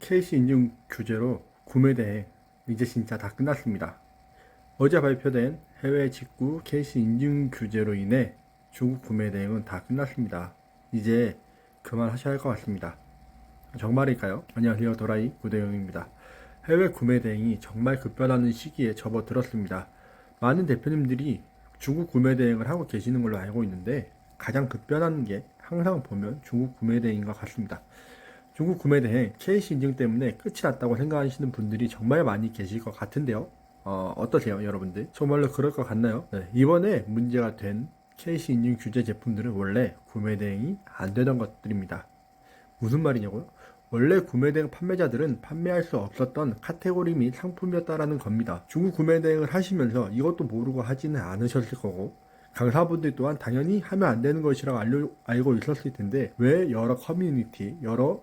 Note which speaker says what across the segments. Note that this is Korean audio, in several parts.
Speaker 1: KC 인증 규제로 구매 대행 이제 진짜 다 끝났습니다. 어제 발표된 해외 직구 KC 인증 규제로 인해 중국 구매 대행은 다 끝났습니다. 이제 그만하셔야 할 것 같습니다. 정말일까요? 안녕하세요, 도라이 구대영입니다. 해외 구매 대행이 정말 급변하는 시기에 접어들었습니다. 많은 대표님들이 중국 구매 대행을 하고 계시는 걸로 알고 있는데 가장 급변하는 게 항상 보면 중국 구매 대행인 것 같습니다. 중국 구매 대행 KC 인증 때문에 끝이 났다고 생각하시는 분들이 정말 많이 계실 것 같은데요. 어떠세요, 여러분들? 정말로 그럴 것 같나요? 네, 이번에 문제가 된 KC 인증 규제 제품들은 원래 구매 대행이 안 되던 것들입니다. 무슨 말이냐고요? 원래 구매 대행 판매자들은 판매할 수 없었던 카테고리 및 상품이었다라는 겁니다. 중국 구매 대행을 하시면서 이것도 모르고 하지는 않으셨을 거고, 강사분들 또한 당연히 하면 안 되는 것이라고 알고 있었을 텐데, 왜 여러 커뮤니티, 여러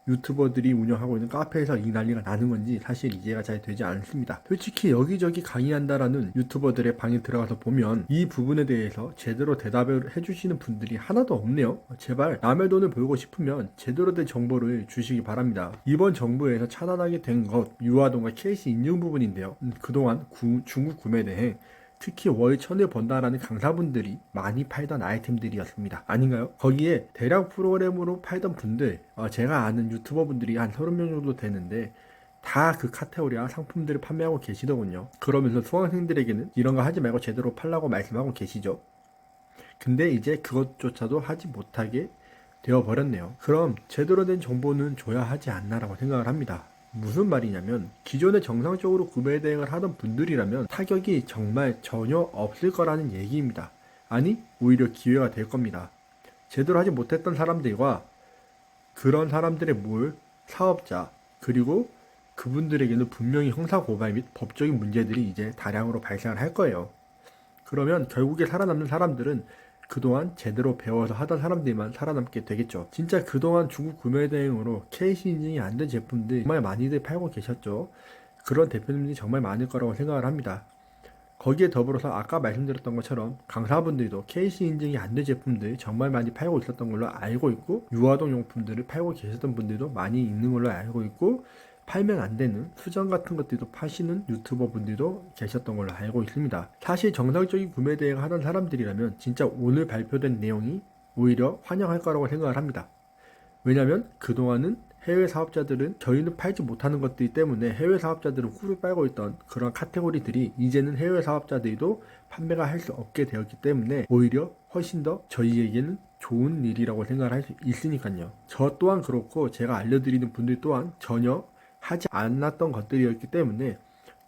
Speaker 1: 유튜버들이 운영하고 있는 카페에서 이 난리가 나는 건지 사실 이해가 잘 되지 않습니다. 솔직히 여기저기 강의한다라는 유튜버들의 방에 들어가서 보면 이 부분에 대해서 제대로 대답을 해주시는 분들이 하나도 없네요. 제발 남의 돈을 벌고 싶으면 제대로 된 정보를 주시기 바랍니다. 이번 정부에서 차단하게 된 것 유아동과 KC 인증 부분인데요. 그동안 중국 구매 대행 특히 월 1000을 번다라는 강사분들이 많이 팔던 아이템들이었습니다. 아닌가요? 거기에 대량 프로그램으로 팔던 분들, 제가 아는 유튜버 분들이 한 30명 정도 되는데 다 그 카테고리와 상품들을 판매하고 계시더군요. 그러면서 수강생들에게는 이런 거 하지 말고 제대로 팔라고 말씀하고 계시죠. 근데 이제 그것조차도 하지 못하게 되어버렸네요. 그럼 제대로 된 정보는 줘야 하지 않나라고 생각을 합니다. 무슨 말이냐면 기존에 정상적으로 구매 대행을 하던 분들이라면 타격이 정말 전혀 없을 거라는 얘기입니다. 아니, 오히려 기회가 될 겁니다. 제대로 하지 못했던 사람들과 그런 사람들의 사업자, 그리고 그분들에게는 분명히 형사고발 및 법적인 문제들이 이제 다량으로 발생을 할 거예요. 그러면 결국에 살아남는 사람들은 그동안 제대로 배워서 하던 사람들만 살아남게 되겠죠. 진짜 그동안 중국 구매 대행으로 KC 인증이 안 된 제품들 정말 많이들 팔고 계셨죠. 그런 대표님들이 정말 많을 거라고 생각을 합니다. 거기에 더불어서 아까 말씀드렸던 것처럼 강사분들도 KC 인증이 안 된 제품들 정말 많이 팔고 있었던 걸로 알고 있고, 유아동 용품들을 팔고 계셨던 분들도 많이 있는 걸로 알고 있고, 팔면 안 되는 수정 같은 것들도 파시는 유튜버 분들도 계셨던 걸로 알고 있습니다. 사실 정상적인 구매 대행을 하던 사람들이라면 진짜 오늘 발표된 내용이 오히려 환영할 거라고 생각을 합니다. 왜냐면 그동안은 해외 사업자들은 저희는 팔지 못하는 것들 때문에 해외 사업자들은 꿀을 빨고 있던 그런 카테고리들이 이제는 해외 사업자들도 판매가 할 수 없게 되었기 때문에 오히려 훨씬 더 저희에게는 좋은 일이라고 생각을 할 수 있으니까요. 저 또한 그렇고 제가 알려드리는 분들 또한 전혀 하지 않았던 것들이었기 때문에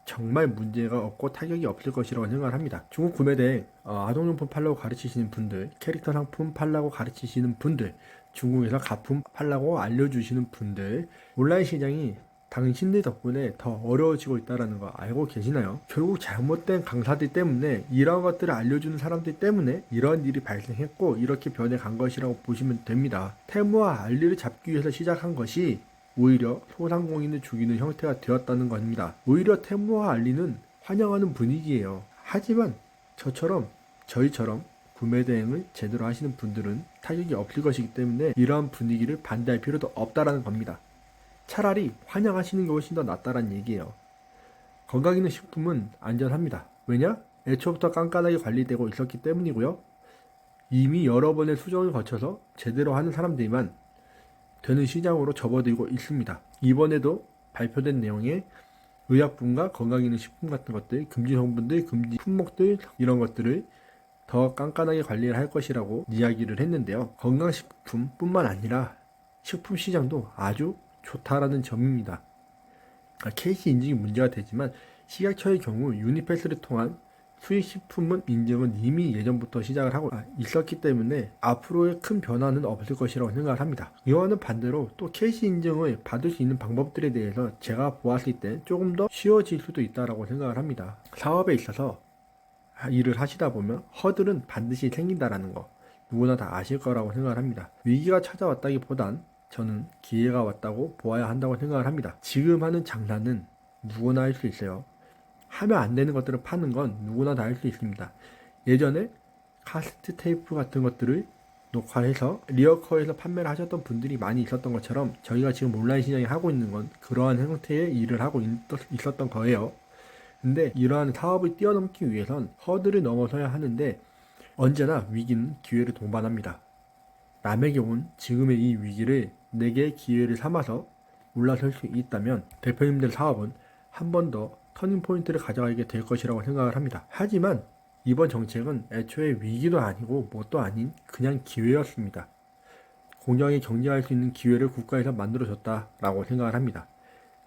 Speaker 1: 정말 문제가 없고 타격이 없을 것이라고 생각을 합니다. 중국 구매대행 아동용품 팔라고 가르치시는 분들, 캐릭터 상품 팔라고 가르치시는 분들, 중국에서 가품 팔라고 알려주시는 분들, 온라인 시장이 당신들 덕분에 더 어려워지고 있다는 거 알고 계시나요? 결국 잘못된 강사들 때문에 이런 것들을 알려주는 사람들 때문에 이런 일이 발생했고 이렇게 변해간 것이라고 보시면 됩니다. 테무와 알리를 잡기 위해서 시작한 것이 오히려 소상공인을 죽이는 형태가 되었다는 겁니다. 오히려 테무와 알리는 환영하는 분위기예요. 하지만 저희처럼 구매 대행을 제대로 하시는 분들은 타격이 없을 것이기 때문에 이러한 분위기를 반대할 필요도 없다라는 겁니다. 차라리 환영하시는 게 훨씬 더 낫다라는 얘기예요. 건강기능식품은 안전합니다. 왜냐? 애초부터 깐깐하게 관리되고 있었기 때문이고요. 이미 여러 번의 수정을 거쳐서 제대로 하는 사람들만 되는 시장으로 접어들고 있습니다. 이번에도 발표된 내용에 의약품과 건강기능식품 같은 것들, 금지 성분들, 금지 품목들 이런 것들을 더 깐깐하게 관리를 할 것이라고 이야기를 했는데요. 건강식품뿐만 아니라 식품 시장도 아주 좋다라는 점입니다. KC 인증이 문제가 되지만 식약처의 경우 유니패스를 통한 수입식품은 인증은 이미 예전부터 시작을 하고 있었기 때문에 앞으로의 큰 변화는 없을 것이라고 생각을 합니다. 이와는 반대로 또 KC 인증을 받을 수 있는 방법들에 대해서 제가 보았을 때 조금 더 쉬워질 수도 있다고 생각을 합니다. 사업에 있어서 일을 하시다 보면 허들은 반드시 생긴다라는 거 누구나 다 아실 거라고 생각을 합니다. 위기가 찾아왔다기보단 저는 기회가 왔다고 보아야 한다고 생각을 합니다. 지금 하는 장사는 누구나 할 수 있어요. 하면 안 되는 것들을 파는 건 누구나 다 할 수 있습니다. 예전에 카세트 테이프 같은 것들을 녹화해서 리어커에서 판매를 하셨던 분들이 많이 있었던 것처럼 저희가 지금 온라인 시장에 하고 있는 건 그러한 형태의 일을 하고 있었던 거예요. 근데 이러한 사업을 뛰어넘기 위해선 허들을 넘어서야 하는데 언제나 위기는 기회를 동반합니다. 남에게 온 지금의 이 위기를 내게 기회를 삼아서 올라설 수 있다면 대표님들 사업은 한 번 더 터닝포인트를 가져가게 될 것이라고 생각을 합니다. 하지만 이번 정책은 애초에 위기도 아니고 뭣도 아닌 그냥 기회였습니다. 공정하게 경쟁할 수 있는 기회를 국가에서 만들어줬다라고 생각을 합니다.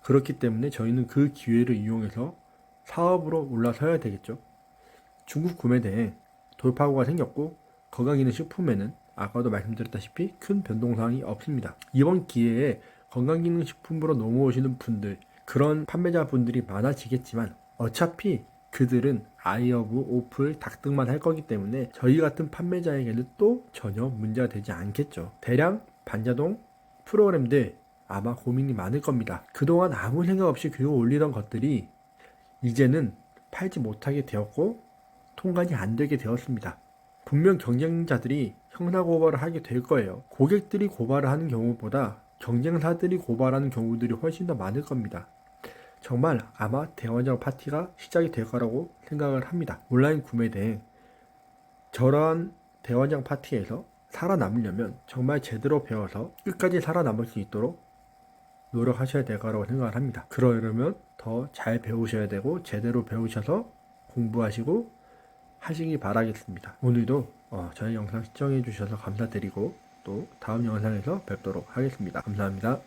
Speaker 1: 그렇기 때문에 저희는 그 기회를 이용해서 사업으로 올라서야 되겠죠. 중국 구매대에 돌파구가 생겼고 건강기능식품에는 아까도 말씀드렸다시피 큰 변동사항이 없습니다. 이번 기회에 건강기능식품으로 넘어오시는 분들, 그런 판매자분들이 많아지겠지만 어차피 그들은 아이허브, 오플, 닭등만 할 거기 때문에 저희 같은 판매자에게는 또 전혀 문제가 되지 않겠죠. 대량 반자동 프로그램들 아마 고민이 많을 겁니다. 그동안 아무 생각 없이 그거 올리던 것들이 이제는 팔지 못하게 되었고 통관이 안 되게 되었습니다. 분명 경쟁자들이 형사고발을 하게 될 거예요. 고객들이 고발을 하는 경우보다 경쟁사들이 고발하는 경우들이 훨씬 더 많을 겁니다. 정말 아마 대환장 파티가 시작이 될 거라고 생각을 합니다. 온라인 구매대행 저러한 대환장 파티에서 살아남으려면 정말 제대로 배워서 끝까지 살아남을 수 있도록 노력하셔야 될 거라고 생각을 합니다. 그러려면 더 잘 배우셔야 되고 제대로 배우셔서 공부하시고 하시기 바라겠습니다. 오늘도 저희 영상 시청해 주셔서 감사드리고 또 다음 영상에서 뵙도록 하겠습니다. 감사합니다.